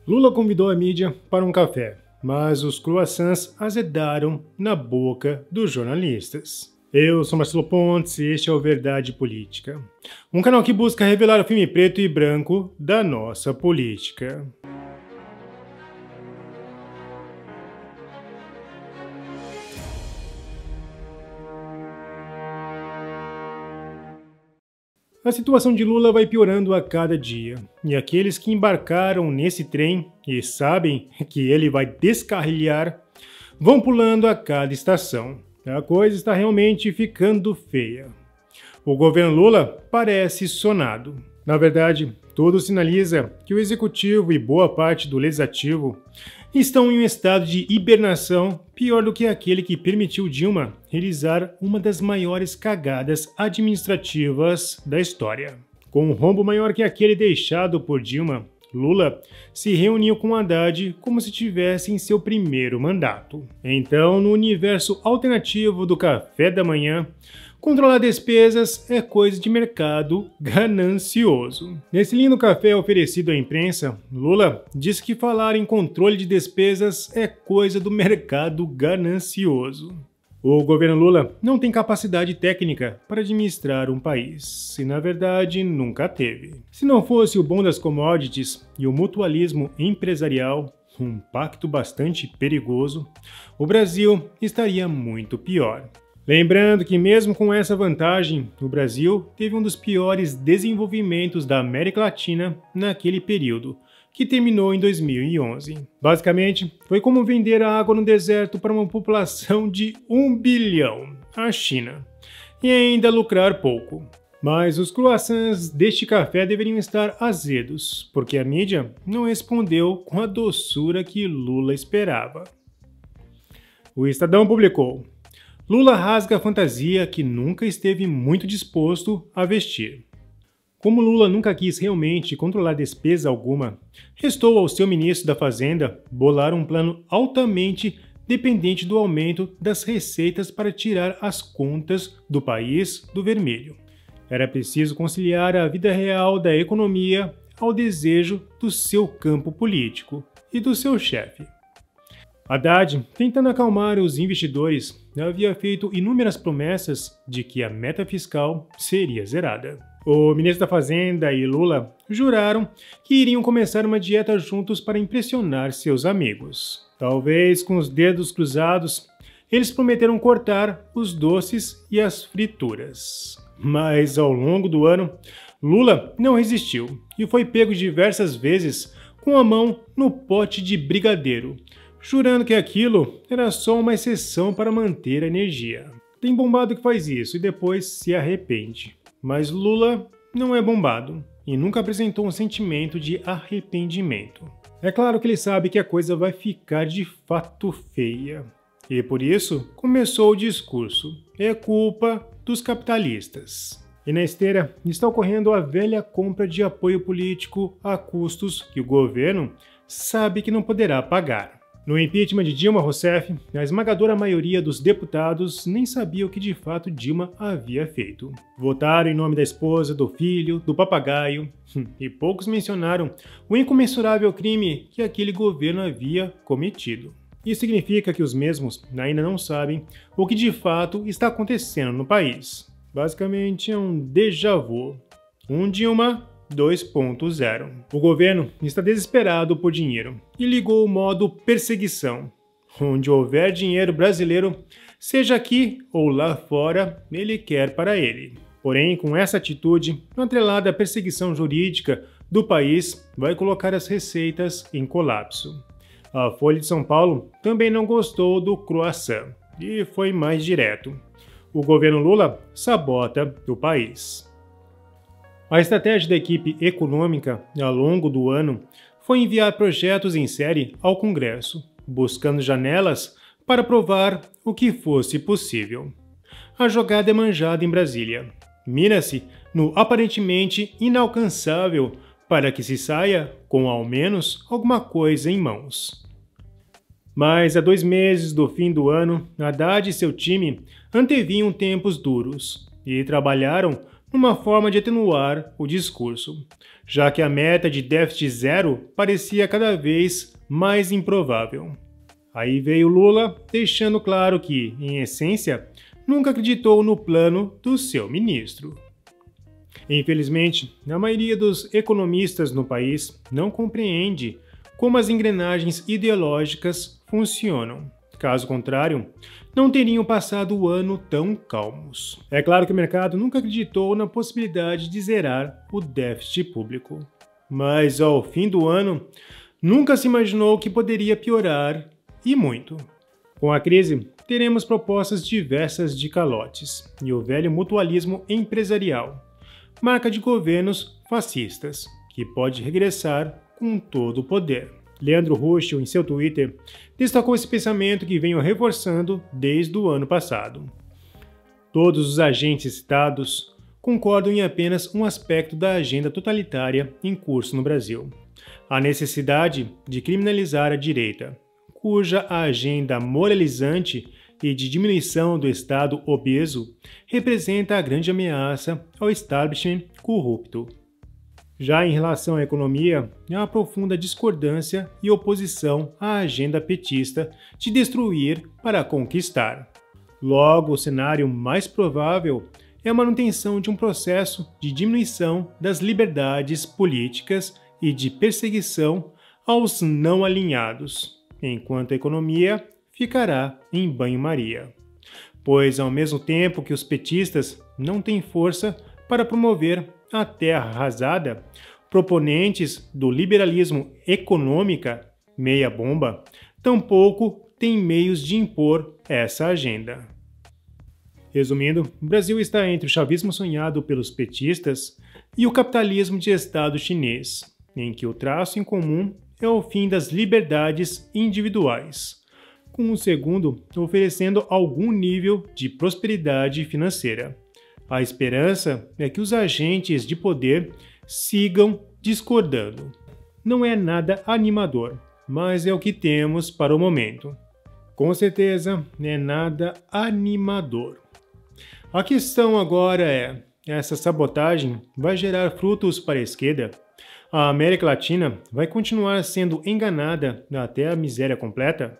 Lula convidou a mídia para um café, mas os croissants azedaram na boca dos jornalistas. Eu sou Marcelo Pontes e este é o Verdade Política, um canal que busca revelar o filme preto e branco da nossa política. A situação de Lula vai piorando a cada dia, e aqueles que embarcaram nesse trem e sabem que ele vai descarrilhar, vão pulando a cada estação. A coisa está realmente ficando feia. O governo Lula parece sonado. Na verdade, tudo sinaliza que o executivo e boa parte do legislativo estão em um estado de hibernação pior do que aquele que permitiu Dilma realizar uma das maiores cagadas administrativas da história. Com um rombo maior que aquele deixado por Dilma, Lula se reuniu com Haddad como se tivesse em seu primeiro mandato. Então, no universo alternativo do café da manhã, controlar despesas é coisa de mercado ganancioso. Nesse lindo café oferecido à imprensa, Lula disse que falar em controle de despesas é coisa do mercado ganancioso. O governo Lula não tem capacidade técnica para administrar um país, e na verdade nunca teve. Se não fosse o boom das commodities e o mutualismo empresarial, um pacto bastante perigoso, o Brasil estaria muito pior. Lembrando que mesmo com essa vantagem, o Brasil teve um dos piores desenvolvimentos da América Latina naquele período, que terminou em 2011. Basicamente, foi como vender a água no deserto para uma população de 1 bilhão, a China, e ainda lucrar pouco. Mas os croissants deste café deveriam estar azedos, porque a mídia não respondeu com a doçura que Lula esperava. O Estadão publicou: Lula rasga a fantasia que nunca esteve muito disposto a vestir. Como Lula nunca quis realmente controlar despesa alguma, restou ao seu ministro da Fazenda bolar um plano altamente dependente do aumento das receitas para tirar as contas do país do vermelho. Era preciso conciliar a vida real da economia ao desejo do seu campo político e do seu chefe. Haddad, tentando acalmar os investidores, havia feito inúmeras promessas de que a meta fiscal seria zerada. O ministro da Fazenda e Lula juraram que iriam começar uma dieta juntos para impressionar seus amigos. Talvez com os dedos cruzados, eles prometeram cortar os doces e as frituras. Mas ao longo do ano, Lula não resistiu e foi pego diversas vezes com a mão no pote de brigadeiro, jurando que aquilo era só uma exceção para manter a energia. Tem bombado que faz isso e depois se arrepende. Mas Lula não é bombado e nunca apresentou um sentimento de arrependimento. É claro que ele sabe que a coisa vai ficar de fato feia. E por isso começou o discurso: é culpa dos capitalistas. E na esteira está ocorrendo a velha compra de apoio político a custos que o governo sabe que não poderá pagar. No impeachment de Dilma Rousseff, a esmagadora maioria dos deputados nem sabia o que de fato Dilma havia feito. Votaram em nome da esposa, do filho, do papagaio, e poucos mencionaram o incomensurável crime que aquele governo havia cometido. Isso significa que os mesmos ainda não sabem o que de fato está acontecendo no país. Basicamente é um déjà vu. Um Dilma 2.0. O governo está desesperado por dinheiro e ligou o modo perseguição. Onde houver dinheiro brasileiro, seja aqui ou lá fora, ele quer para ele. Porém, com essa atitude, atrelada à perseguição jurídica do país, vai colocar as receitas em colapso. A Folha de São Paulo também não gostou do croissant e foi mais direto. O governo Lula sabota o país. A estratégia da equipe econômica, ao longo do ano, foi enviar projetos em série ao Congresso, buscando janelas para provar o que fosse possível. A jogada é manjada em Brasília. Mira-se no aparentemente inalcançável para que se saia com ao menos alguma coisa em mãos. Mas a 2 meses do fim do ano, Haddad e seu time anteviam tempos duros e trabalharam numa forma de atenuar o discurso, já que a meta de déficit zero parecia cada vez mais improvável. Aí veio Lula, deixando claro que, em essência, nunca acreditou no plano do seu ministro. Infelizmente, a maioria dos economistas no país não compreende como as engrenagens ideológicas funcionam. Caso contrário, não teriam passado o ano tão calmos. É claro que o mercado nunca acreditou na possibilidade de zerar o déficit público. Mas ao fim do ano, nunca se imaginou que poderia piorar, e muito. Com a crise, teremos propostas diversas de calotes e o velho mutualismo empresarial, marca de governos fascistas, que pode regressar com todo o poder. Leandro Ruschel, em seu Twitter, destacou esse pensamento que venho reforçando desde o ano passado. Todos os agentes citados concordam em apenas um aspecto da agenda totalitária em curso no Brasil: a necessidade de criminalizar a direita, cuja agenda moralizante e de diminuição do Estado obeso representa a grande ameaça ao establishment corrupto. Já em relação à economia, há uma profunda discordância e oposição à agenda petista de destruir para conquistar. Logo, o cenário mais provável é a manutenção de um processo de diminuição das liberdades políticas e de perseguição aos não alinhados, enquanto a economia ficará em banho-maria. Pois, ao mesmo tempo que os petistas não têm força para promover a terra arrasada, proponentes do liberalismo econômico meia-bomba tampouco têm meios de impor essa agenda. Resumindo, o Brasil está entre o chavismo sonhado pelos petistas e o capitalismo de Estado chinês, em que o traço em comum é o fim das liberdades individuais, com o segundo oferecendo algum nível de prosperidade financeira. A esperança é que os agentes de poder sigam discordando. Não é nada animador, mas é o que temos para o momento. Com certeza, é nada animador. A questão agora é: essa sabotagem vai gerar frutos para a esquerda? A América Latina vai continuar sendo enganada até a miséria completa?